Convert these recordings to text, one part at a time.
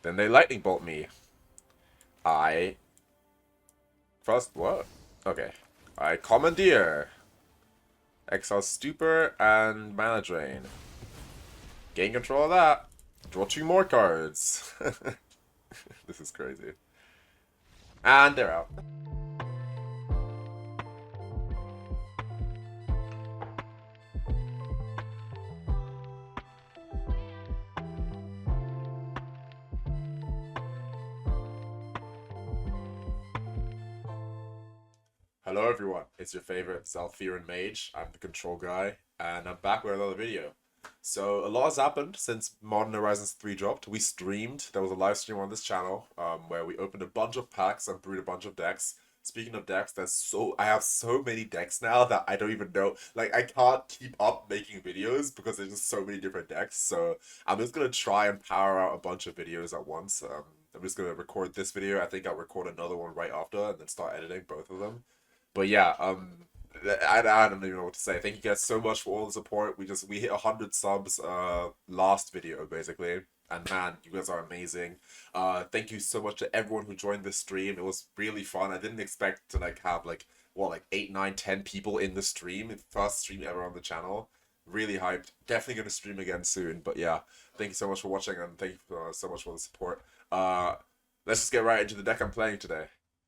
Then they lightning bolt me. I... First, what? Okay. I Commandeer. Exile Stupor and Mana Drain. Gain control of that. Draw 2 more cards. This is crazy. And they're out. Hello everyone, it's your favorite Zalfiran Mage. I'm the control guy, and I'm back with another video. So a lot has happened since Modern Horizons 3 dropped. We streamed, there was a live stream on this channel, where we opened a bunch of packs and brewed a bunch of decks. Speaking of decks, I have so many decks now that I don't even know, like I can't keep up making videos because there's just so many different decks. So I'm just gonna try and power out a bunch of videos at once. I'm just gonna record this video. I think I'll record another one right after and then start editing both of them. But yeah, I don't even know what to say. Thank you guys so much for all the support. We hit 100 subs last video basically, and man, you guys are amazing. Thank you so much to everyone who joined this stream. It was really fun. I didn't expect to have like 8, 9, 10 people in the stream. First stream ever on the channel. Really hyped. Definitely gonna stream again soon. But yeah, thank you so much for watching, and thank you so much for the support. Let's just get right into the deck I'm playing today.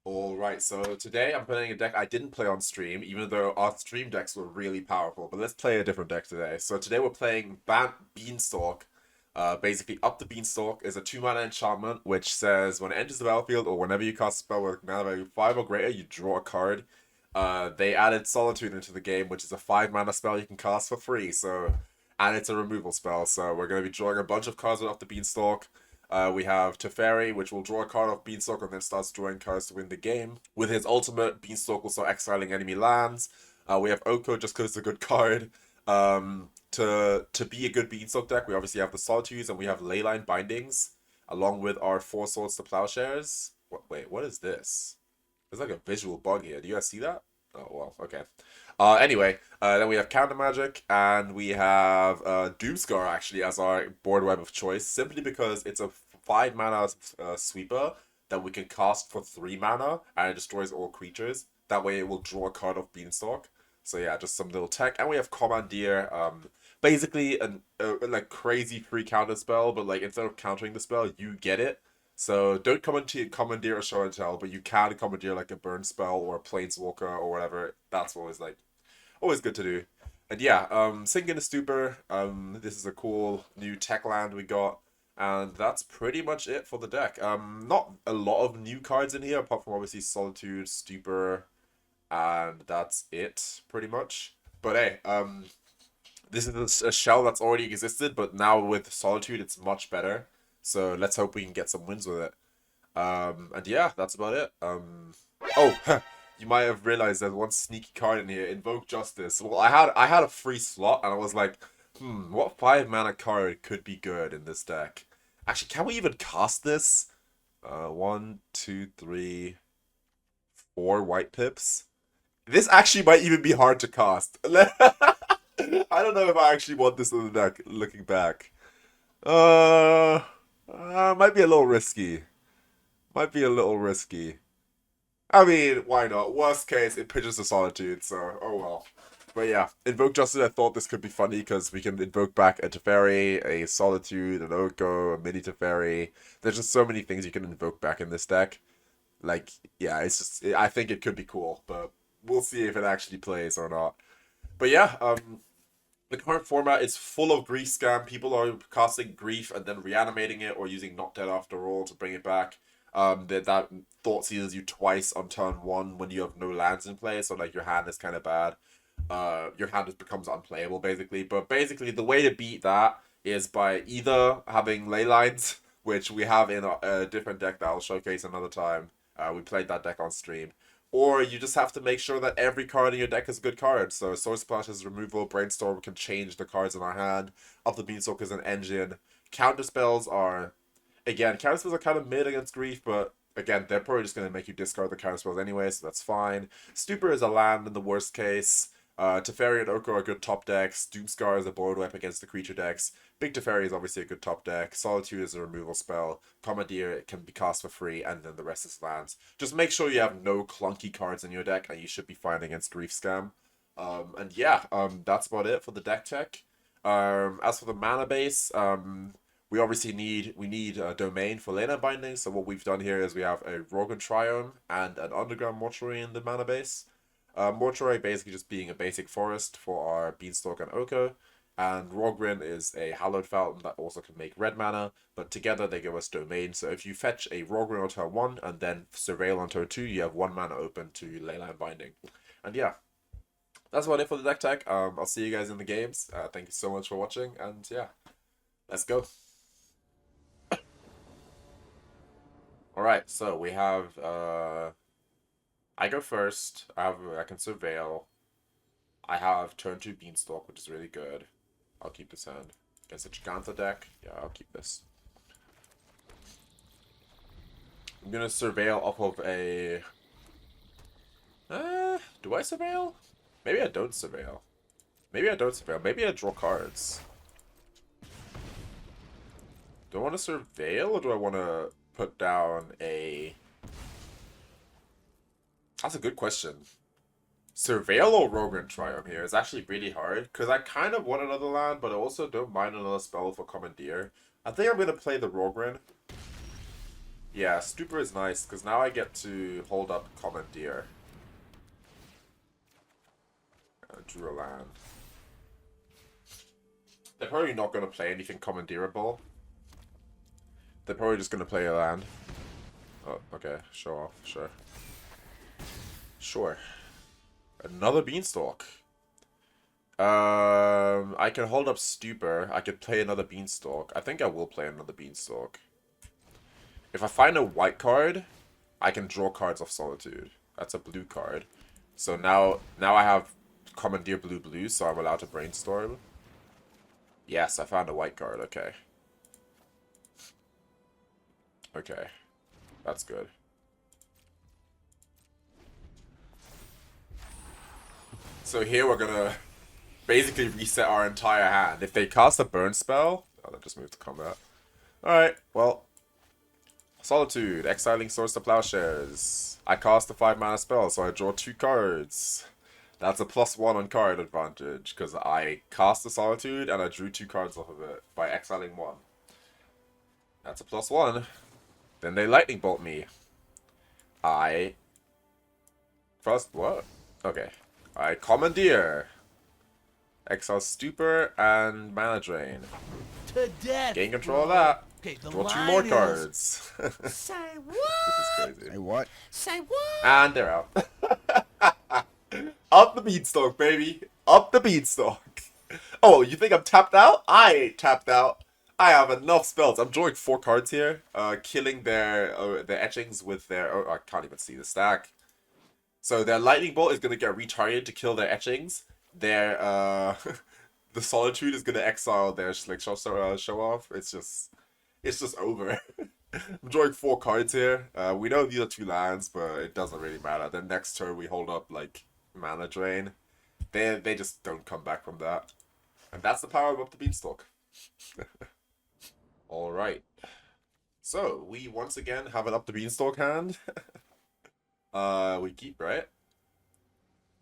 Alright, so today I'm playing a deck I didn't play on stream, even though our stream decks were really powerful, but let's play a different deck today. So today we're playing Bant Beanstalk. Basically, Up the Beanstalk is a 2-mana enchantment, which says when it enters the battlefield, or whenever you cast a spell with mana value 5 or greater, you draw a card. They added Solitude into the game, which is a 5-mana spell you can cast for free, and it's a removal spell, so we're going to be drawing a bunch of cards with Up the Beanstalk. We have Teferi, which will draw a card off Beanstalk and then starts drawing cards to win the game. With his ultimate, Beanstalk will start exiling enemy lands. We have Oko, just because it's a good card. To be a good Beanstalk deck, we obviously have the Solitudes and we have Leyline Bindings, along with our 4 Swords to Plowshares. Wait, what is this? There's like a visual bug here. Do you guys see that? Oh, well, okay. Anyway, then we have Counter Magic, and we have Doomskar actually as our board web of choice, simply because it's a 5-mana sweeper that we can cast for 3 mana, and it destroys all creatures. That way it will draw a card off Beanstalk. So yeah, just some little tech. And we have Commandeer, basically like crazy free counter spell, but like instead of countering the spell, you get it. So don't commandeer a show and tell, but you can commandeer like a burn spell or a planeswalker or whatever. That's always good to do. And yeah, Sink in a Stupor. This is a cool new tech land we got. And that's pretty much it for the deck. Not a lot of new cards in here, apart from obviously Solitude, Stupor, and that's it, pretty much. But hey, this is a shell that's already existed, but now with Solitude, it's much better. So let's hope we can get some wins with it. And yeah, that's about it. Oh, you might have realized there's one sneaky card in here, Invoke Justice. Well, I had a free slot, and I was like, what 5-mana card could be good in this deck? Actually, can we even cast this? 1, 2, 3, 4 white pips. This actually might even be hard to cast. I don't know if I actually want this in the deck, looking back. Might be a little risky. Might be a little risky. I mean, why not? Worst case, it pitches to Solitude, so oh well. But yeah, Invoke Justice, I thought this could be funny because we can invoke back a Teferi, a Solitude, an Oko, a mini Teferi. There's just so many things you can invoke back in this deck. Like, yeah, I think it could be cool, but we'll see if it actually plays or not. But yeah, the current format is full of grief scam. People are casting grief and then reanimating it or using not dead after all to bring it back. That thought seizes you twice on turn 1 when you have no lands in play, so like your hand is kind of bad. Your hand just becomes unplayable basically. But basically the way to beat that is by either having ley lines, which we have in a different deck that I'll showcase another time. We played that deck on stream. Or you just have to make sure that every card in your deck is a good card. So Source Splash is removal, Brainstorm can change the cards in our hand, Up the Beanstalk is an engine. Counterspells are, again, counterspells are kind of mid against Grief, but again, they're probably just going to make you discard the counterspells anyway, so that's fine. Stupor is a land in the worst case. Teferi and Oko are good top decks. Doomskar is a board wipe against the creature decks. Big Teferi is obviously a good top deck. Solitude is a removal spell. Commandeer can be cast for free, and then the rest is lands. Just make sure you have no clunky cards in your deck, and you should be fine against Grief Scam. And yeah, that's about it for the deck tech. As for the mana base, we obviously need a domain for Leyline Binding. So what we've done here is we have a Raugrin Triome and an Underground Mortuary in the mana base. Mortuary basically just being a basic forest for our Beanstalk and Oko. And Raugrin is a Hallowed Fountain that also can make red mana, but together they give us domain. So if you fetch a Raugrin on turn 1 and then Surveil on turn 2, you have 1 mana open to Leyline Binding. And yeah, that's about it for the deck tech. I'll see you guys in the games. Thank you so much for watching, and yeah, let's go. Alright, so we have I go first. I can Surveil. I have turn 2 Beanstalk, which is really good. I'll keep this hand. Against a Giganta deck, yeah, I'll keep this. I'm gonna Surveil off of a... do I Surveil? Maybe I don't Surveil. Maybe I don't Surveil. Maybe I draw cards. Do I want to Surveil, or do I want to put down a... That's a good question. Surveil or Raugrin Triome here is actually really hard, because I kind of want another land, but I also don't mind another spell for Commandeer. I think I'm going to play the Raugrin. Yeah, Stupor is nice, because now I get to hold up Commandeer. I drew a land. They're probably not going to play anything Commandeerable. They're probably just going to play a land. Oh, okay. Show off. Sure. Sure. Another Beanstalk. I can hold up Stupor. I could play another Beanstalk. I think I will play another Beanstalk. If I find a white card, I can draw cards off Solitude. That's a blue card. So now I have Commandeer blue, so I'm allowed to Brainstorm. Yes, I found a white card. Okay. Okay. That's good. So here we're gonna basically reset our entire hand. If they cast a burn spell... Oh, that just moved to combat. Alright, well. Solitude, exiling Source to Plowshares. I cast a 5 mana spell, so I draw 2 cards. That's a +1 on card advantage, because I cast the Solitude and I drew 2 cards off of it by exiling 1. That's a +1. Then they Lightning Bolt me. First, what? Okay. I Commandeer. Exile Stupor and Mana Drain. To death, Gain control of that. Okay, Draw 2 more cards. Say what? This is crazy. Say what? Say what? And they're out. Up the Beanstalk, baby. Up the Beanstalk. Oh, you think I'm tapped out? I ain't tapped out. I have enough spells. I'm drawing 4 cards here. Killing their etchings with their... Oh, I can't even see the stack. So their Lightning Bolt is going to get retargeted to kill their etchings. Their, the Solitude is going to exile their show off. It's just over. I'm drawing 4 cards here. We know these are 2 lands, but it doesn't really matter. Then next turn we hold up, like, Mana Drain. They just don't come back from that. And that's the power of Up the Beanstalk. Alright. So, we once again have an Up the Beanstalk hand. We keep, right?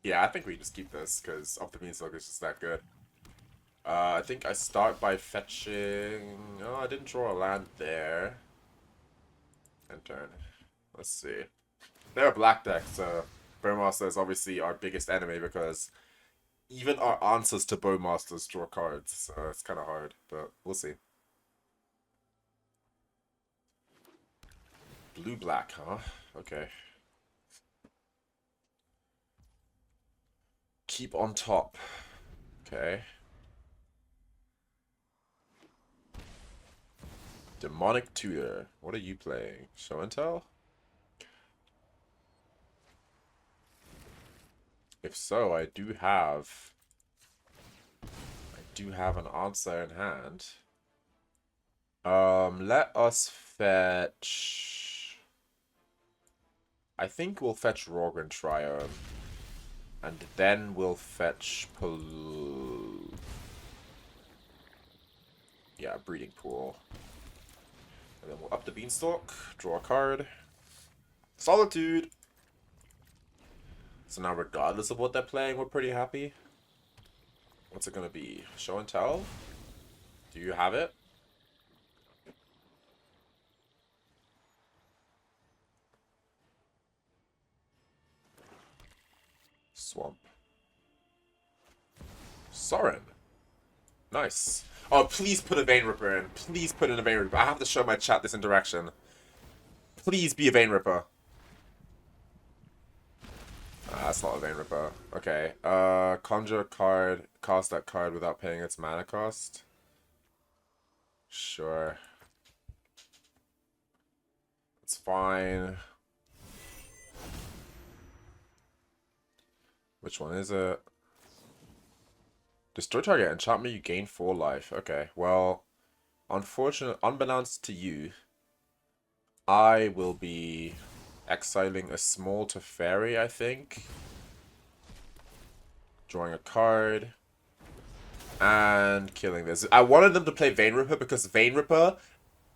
Yeah, I think we just keep this, because Up the Beanstalk is just that good. I think I start by fetching... Oh, I didn't draw a land there. End turn. Let's see. They're a black deck, so Bowmaster is obviously our biggest enemy, because even our answers to Bowmasters draw cards, so it's kind of hard, but we'll see. Blue-black, huh? Okay. Keep on top. Okay. Demonic Tutor. What are you playing? Show and tell? If so, I do have an answer in hand. Let us fetch... I think we'll fetch Raugrin Triome. And then we'll fetch Breeding Pool. And then we'll up the Beanstalk, draw a card. Solitude! So now regardless of what they're playing, we're pretty happy. What's it gonna be? Show and tell? Do you have it? Swamp. Sorin. Nice. Oh, please put a Vein Ripper in. Please put in a Vein Ripper. I have to show my chat this interaction. Please be a Vein Ripper. That's not a Vein Ripper. Okay. Conjure a card. Cast that card without paying its mana cost. Sure. It's fine. Which one is it? Destroy target enchantment, you gain 4 life. Okay, well, unbeknownst to you, I will be exiling a small Teferi, I think. Drawing a card. And killing this. I wanted them to play Vein Ripper because Vein Ripper,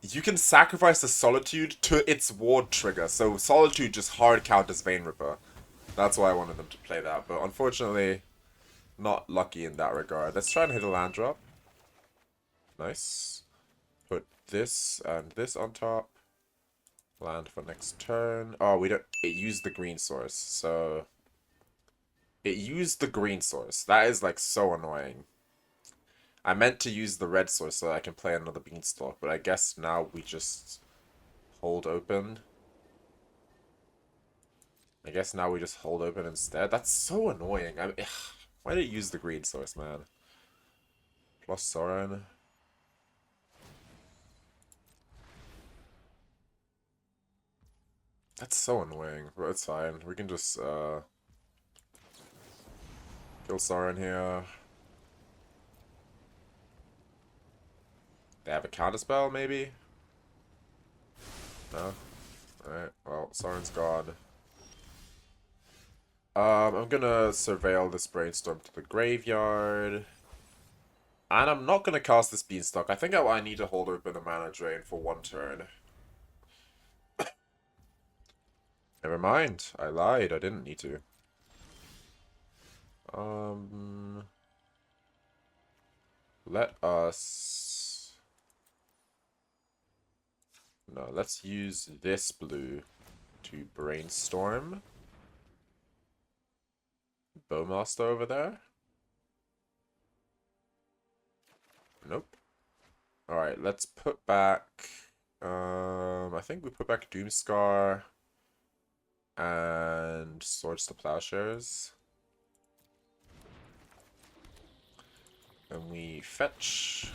you can sacrifice the Solitude to its ward trigger. So Solitude just hard counters Vein Ripper. That's why I wanted them to play that. But unfortunately, not lucky in that regard. Let's try and hit a land drop. Nice. Put this and this on top. Land for next turn. Oh, we don't... It used the green source, so... It used the green source. That is, like, so annoying. I meant to use the red source so I can play another Beanstalk, but I guess now we just hold open. I guess now we just hold open instead. That's so annoying. I mean, why did it use the green source, man? Plus Sorin. That's so annoying, but it's fine. We can just kill Sorin here. They have a counterspell, maybe? No? Alright, well, Sorin's gone. I'm gonna surveil this Brainstorm to the graveyard. And I'm not gonna cast this Beanstalk. I think I need to hold open a mana drain for 1 turn. Never mind. I lied. I didn't need to. Let us... No, let's use this blue to Brainstorm. Bowmaster over there? Nope. Alright, let's put back... I think we put back Doomskar and Swords to Plowshares. And we fetch.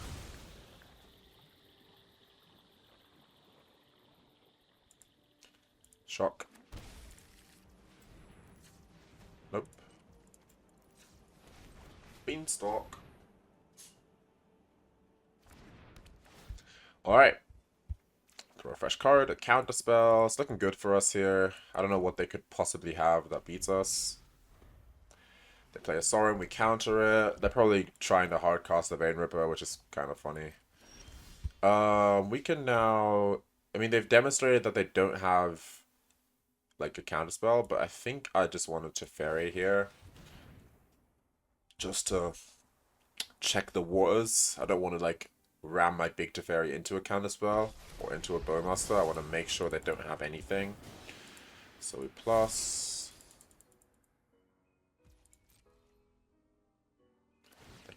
Shock. Nope. Beanstalk. Alright. Draw a fresh card, a counterspell. It's looking good for us here. I don't know what they could possibly have that beats us. They play a Sorin, we counter it. They're probably trying to hardcast the Vein Ripper, which is kind of funny. We can now... I mean, they've demonstrated that they don't have, like, a counterspell, but I think I just wanted to Teferi here. Just to check the waters. I don't want to, like, ram my big Teferi into a counterspell or into a Bowmaster. I want to make sure they don't have anything. So we plus...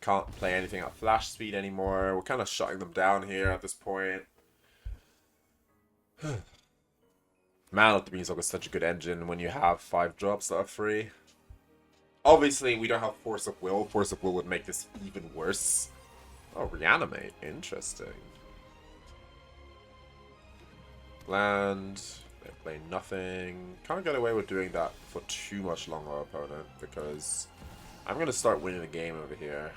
Can't play anything at flash speed anymore. We're kind of shutting them down here at this point. Man, Up the Beanstalk is such a good engine when you have 5 drops that are free. Obviously, we don't have Force of Will. Force of Will would make this even worse. Oh, Reanimate. Interesting. Land. They play nothing. Can't get away with doing that for too much longer, opponent, because I'm going to start winning the game over here.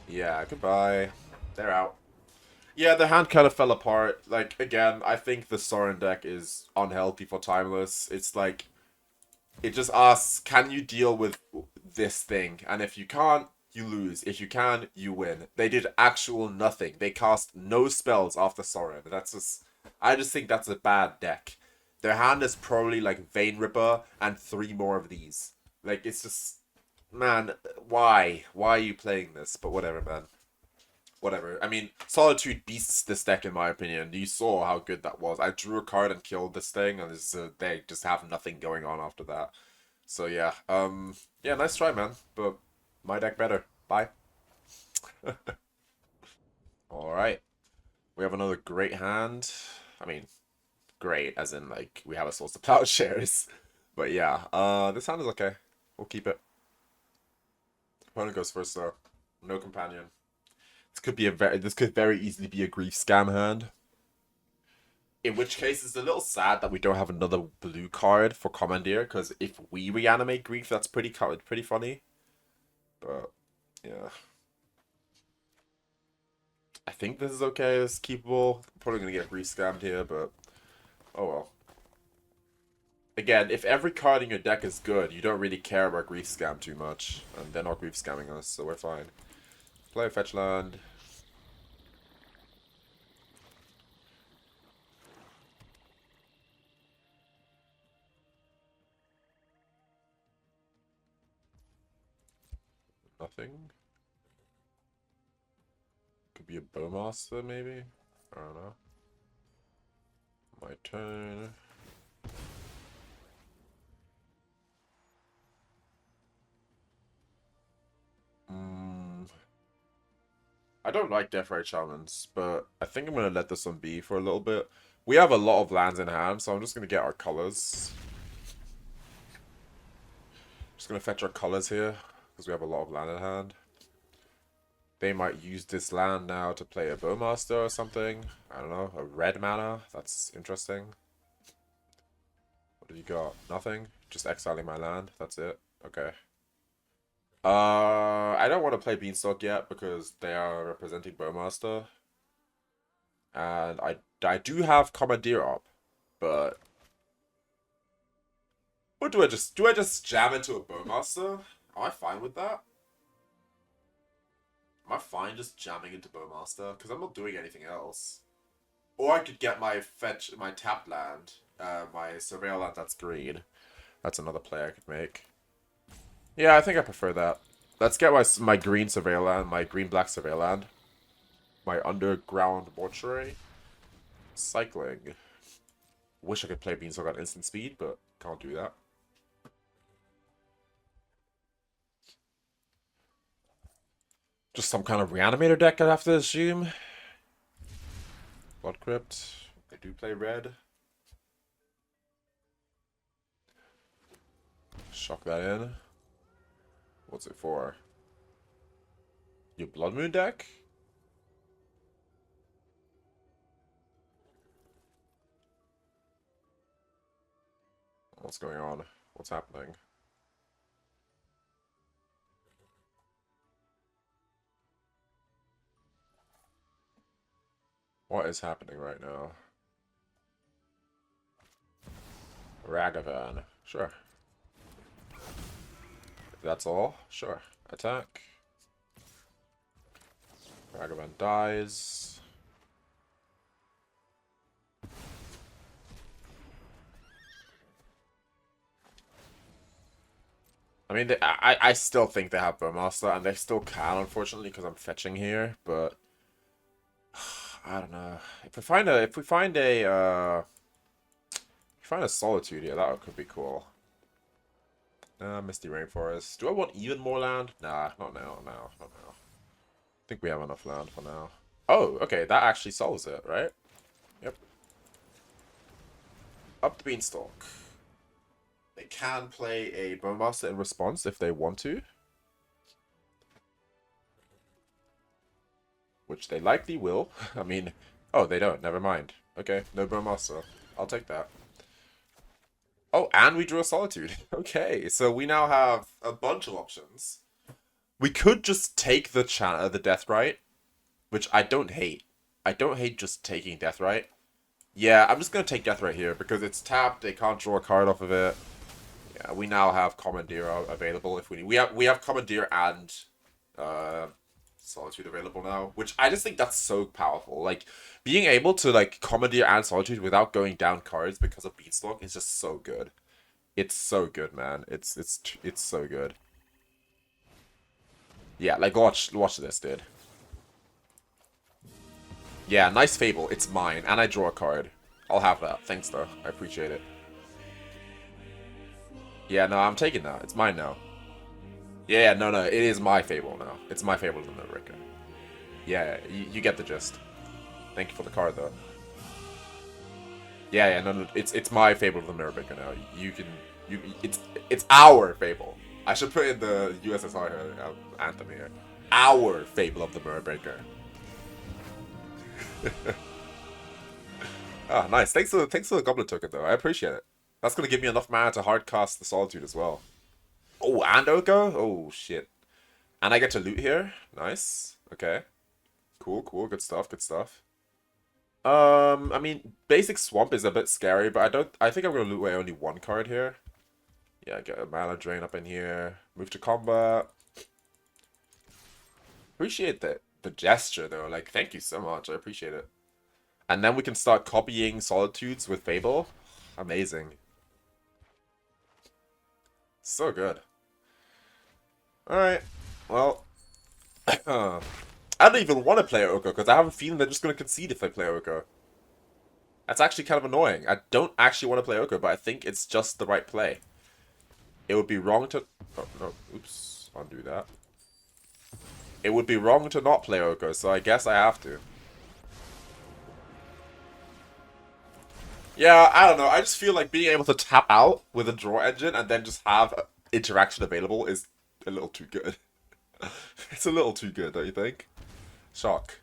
Yeah, goodbye. They're out. Yeah, the hand kind of fell apart. Like, again, I think the Sorin deck is unhealthy for Timeless. It's like, It just asks, can you deal with this thing? And if you can't, you lose. If you can, you win. They did actual nothing. They cast no spells after Sorin. That's just... I just think that's a bad deck. Their hand is probably like Vein Ripper and 3 more of these. Like, it's just... Man, why? Why are you playing this? But whatever, man. Whatever. I mean, Solitude beasts this deck in my opinion. You saw how good that was. I drew a card and killed this thing, and they just have nothing going on after that. So yeah, yeah, nice try, man. But my deck better. Bye. All right, we have another great hand. I mean, great as in like we have a source of Plowshares. But yeah, this hand is okay. We'll keep it. Opponent goes first though. No companion. This could very easily be a grief scam hand. In which case, it's a little sad that we don't have another blue card for Commandeer, because if we reanimate grief, that's pretty funny. But yeah, I think this is okay. It's keepable. Probably gonna get grief scammed here, but oh well. Again, if every card in your deck is good, you don't really care about grief scam too much, and they're not grief scamming us, so we're fine. Play a fetch land. Nothing. Could be a Bowmaster, maybe? I don't know. My turn. I don't like Deathrite Shamans, but I think I'm going to let this one be for a little bit. We have a lot of lands in hand, so I'm just going to get our colors. Just going to fetch our colors here, because we have a lot of land in hand. They might use this land now to play a Bowmaster or something. I don't know, a red mana. That's interesting. What have you got? Nothing? Just exiling my land. That's it. Okay. I don't want to play Beanstalk yet because they are representing Bowmaster. And I do have Commandeer up, but what do I just jam into a Bowmaster? Am I fine with that? Am I fine just jamming into Bowmaster? Because I'm not doing anything else. Or I could get my tapped land, my Surveil land that's green. That's another play I could make. Yeah, I think I prefer that. Let's get my green Surveil land, my green-black Surveil land. My Underground Mortuary. Cycling. Wish I could play Beanstalk on instant speed, but can't do that. Just some kind of reanimator deck, I'd have to assume. Blood Crypt. They do play red. Shock that in. What's it for? Your Blood Moon deck? What's going on? What's happening? What is happening right now? Ragavan. Sure. If that's all, sure. Attack. Ragavan dies. I mean, I still think they have Bowmaster, and they still can, unfortunately, because I'm fetching here. But I don't know. If we find a Solitude here, that could be cool. Misty Rainforest. Do I want even more land? Nah, not now. Not now. I think we have enough land for now. Oh, okay, that actually solves it, right? Yep. Up the Beanstalk. They can play a Bowmaster in response if they want to. Which they likely will. I mean, oh, they don't. Never mind. Okay, no Bowmaster. I'll take that. Oh, and we drew a Solitude. Okay, so we now have a bunch of options. We could just take the Deathrite, which I don't hate. I don't hate just taking Deathrite. Yeah, I'm just going to take Deathrite here because it's tapped. They can't draw a card off of it. Yeah. Yeah, we now have Commandeer available if we need. We have Commandeer and Solitude available now, which I just think that's so powerful. Like, being able to like Commandeer and Solitude without going down cards because of Beanstalk is just so good. It's so good, man. It's so good. Yeah, like watch this, dude. Yeah, nice Fable. It's mine, and I draw a card. I'll have that. Thanks, though. I appreciate it. Yeah, no, I'm taking that. It's mine now. Yeah, no, it is my Fable now. It's my Fable of the Midrange. Yeah, you get the gist. Thank you for the card, though. Yeah, no, it's my Fable of the Midrange now. It's our Fable. I should put in the USSR anthem here. Our Fable of the Midrange. Ah, nice. Thanks for the Goblin token, though. I appreciate it. That's gonna give me enough mana to hardcast the Solitude as well. Oh, and Oko? Oh, shit. And I get to loot here? Nice. Okay. Cool. Good stuff. I mean, basic Swamp is a bit scary, but I think I'm gonna loot away only one card here. Yeah, get a mana drain up in here. Move to combat. Appreciate the gesture, though. Like, thank you so much. I appreciate it. And then we can start copying Solitudes with Fable. Amazing. So good. Alright. Well. I don't even want to play Oko, because I have a feeling they're just going to concede if I play Oko. That's actually kind of annoying. I don't actually want to play Oko, but I think it's just the right play. It would be wrong to... Oh, no. Oops. Undo that. It would be wrong to not play Oko, so I guess I have to. Yeah, I don't know. I just feel like being able to tap out with a draw engine and then just have interaction available is a little too good. It's a little too good, don't you think? Shock.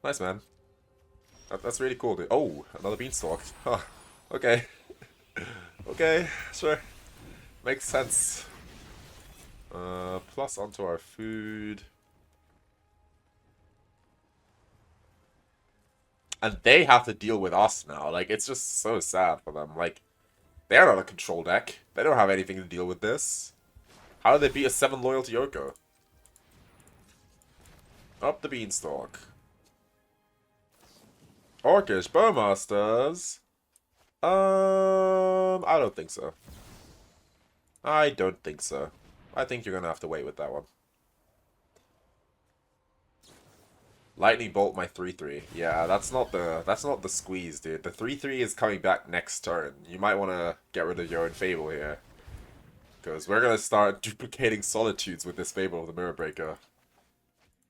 Nice, man. That's really cool, dude. Oh, another Beanstalk. Huh. Okay. Okay, sure. Makes sense. Plus onto our food. And they have to deal with us now. Like, it's just so sad for them. Like, they're not a control deck. They don't have anything to deal with this. How do they beat a 7 loyalty Oko? Up the Beanstalk. Orcish Bowmasters? I don't think so. I don't think so. I think you're gonna have to wait with that one. Lightning Bolt my 3/3. Yeah, that's not the squeeze, dude. The 3/3 is coming back next turn. You might want to get rid of your own Fable here. Because we're going to start duplicating Solitudes with this Fable of the Mirror Breaker.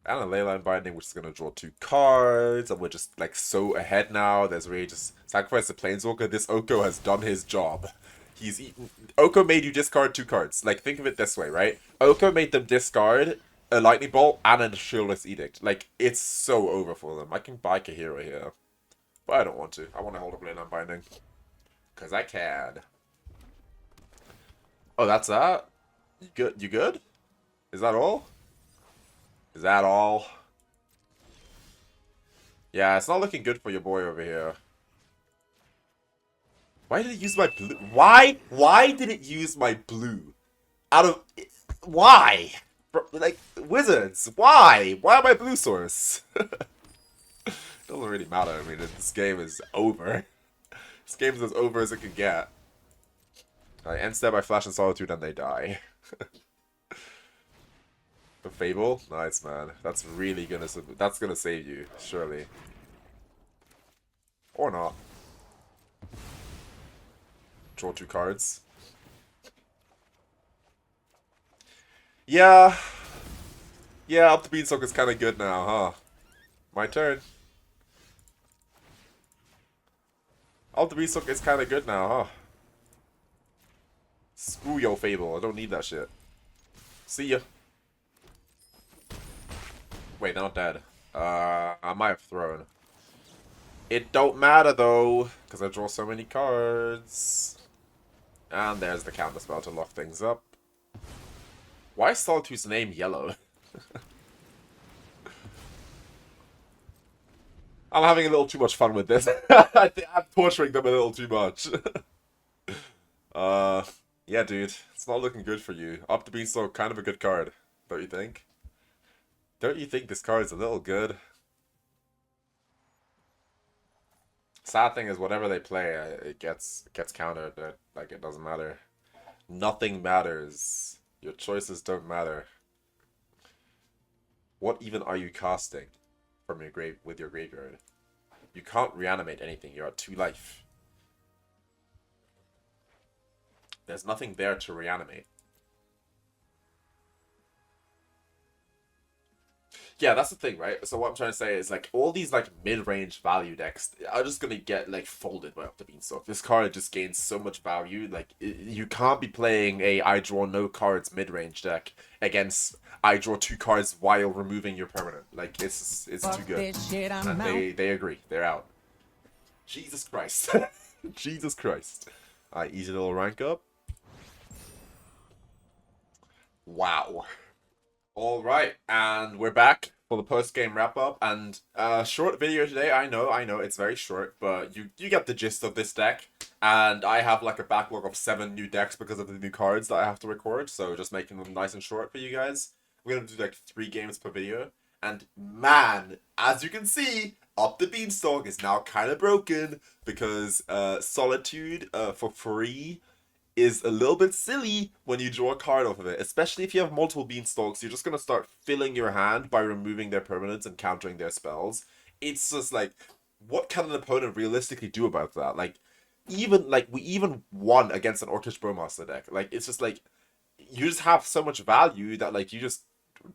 And a Leyline Binding, which is going to draw 2 cards. And we're just, like, so ahead now. There's really just... Sacrifice the Planeswalker. This Oko has done his job. He's eaten... Oko made you discard 2 cards. Like, think of it this way, right? Oko made them discard a Lightning Bolt and a Shieldless Edict. Like, it's so over for them. I can buy Kaheera here. But I don't want to. I want to hold up Leyline Binding. Because I can. Oh, that's that? You good? You good? Is that all? Is that all? Yeah, it's not looking good for your boy over here. Why did it use my blue? Why? Why did it use my blue? Out of... Why? Like, Wizards, why? Why am I blue source? Doesn't really matter. I mean, this game is over. This game is as over as it can get. I end step by Flash and Solitude and they die. The Fable? Nice, man. That's really gonna... That's gonna save you, surely. Or not. Draw 2 cards. Yeah. Yeah, Up the Beanstalk is kind of good now, huh? My turn. Up the Beanstalk is kind of good now, huh? Screw your Fable. I don't need that shit. See ya. Wait, they're not dead. I might have thrown. It don't matter, though, because I draw so many cards. And there's the Counterspell to lock things up. Why is Solitude's name yellow? I'm having a little too much fun with this. I'm torturing them a little too much. Yeah, dude, it's not looking good for you. Up the Beanstalk, kind of a good card, don't you think? Don't you think this card is a little good? Sad thing is, whatever they play, it gets countered. Like, it doesn't matter. Nothing matters. Your choices don't matter. What even are you casting from your grave with your graveyard? You can't reanimate anything. You're at 2 life. There's nothing there to reanimate. Yeah, that's the thing, right? So what I'm trying to say is, like, all these, like, mid-range value decks are just gonna get, like, folded by Up the Beanstalk. This card just gains so much value. Like, you can't be playing a I draw no cards mid-range deck against I draw 2 cards while removing your permanent. Like, it's too good. And they agree. They're out. Jesus Christ. Jesus Christ. Alright, easy little rank up. Wow. Alright, and we're back for the post-game wrap-up, and short video today. I know, it's very short, but you get the gist of this deck, and I have like a backlog of 7 new decks because of the new cards that I have to record, so just making them nice and short for you guys. We're gonna do like 3 games per video, and man, as you can see, Up the Beanstalk is now kind of broken, because Solitude for free is a little bit silly when you draw a card off of it, especially if you have multiple Beanstalks. You're just going to start filling your hand by removing their permanents and countering their spells. It's just like, what can an opponent realistically do about that? Like, we even won against an Orcish Bowmaster deck. Like, it's just like, you just have so much value that, like, you just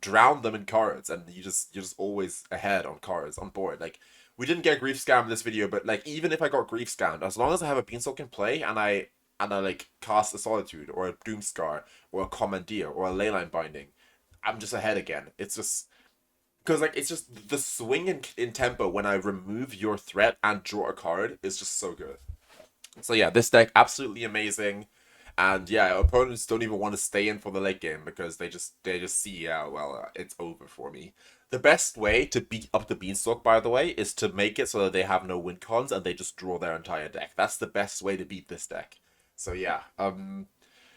drown them in cards, and you're just always ahead on cards on board. Like, we didn't get Grief Scam in this video, but like, even if I got Grief Scammed, as long as I have a Beanstalk in play and I like cast a Solitude or a Doomskar or a Commandeer or a Leyline Binding, I'm just ahead again. It's just because, like, it's just the swing in tempo when I remove your threat and draw a card is just so good. So yeah, this deck absolutely amazing, and yeah, opponents don't even want to stay in for the late game because they just see, yeah, well, it's over for me. The best way to beat Up the Beanstalk, by the way, is to make it so that they have no win cons and they just draw their entire deck. That's the best way to beat this deck. So yeah,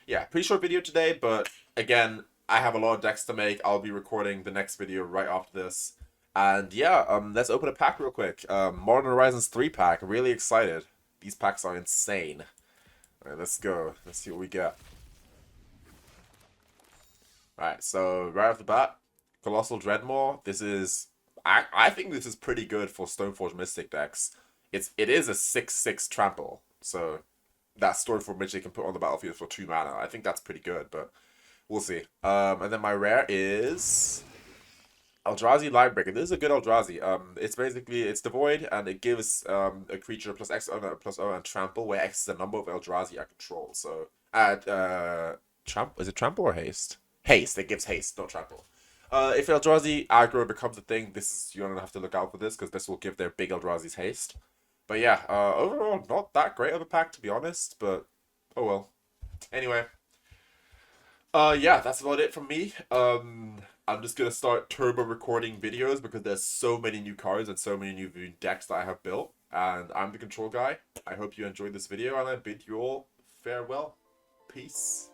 yeah, pretty short video today, but again, I have a lot of decks to make. I'll be recording the next video right after this. And yeah, let's open a pack real quick. Modern Horizons 3 pack. Really excited. These packs are insane. Alright, let's go. Let's see what we get. Alright, so right off the bat, Colossal Dreadmaw. This is... I think this is pretty good for Stoneforge Mystic decks. It is a 6/6 trample, so that Stoneforge Mystic can put on the battlefield for 2 mana. I think that's pretty good, but we'll see. And then my rare is Eldrazi Linebreaker. This is a good Eldrazi. It's basically, it's devoid, and it gives a creature plus X and trample, where X is the number of Eldrazi I control. So add is it trample or haste? Haste. It gives haste, not trample. If Eldrazi aggro becomes a thing, you're gonna have to look out for this, because this will give their big Eldrazi's haste. But yeah, overall, not that great of a pack, to be honest, but oh well. Anyway, yeah, that's about it from me. I'm just gonna start turbo recording videos because there's so many new cards and so many new decks that I have built, and I'm the control guy. I hope you enjoyed this video, and I bid you all farewell. Peace.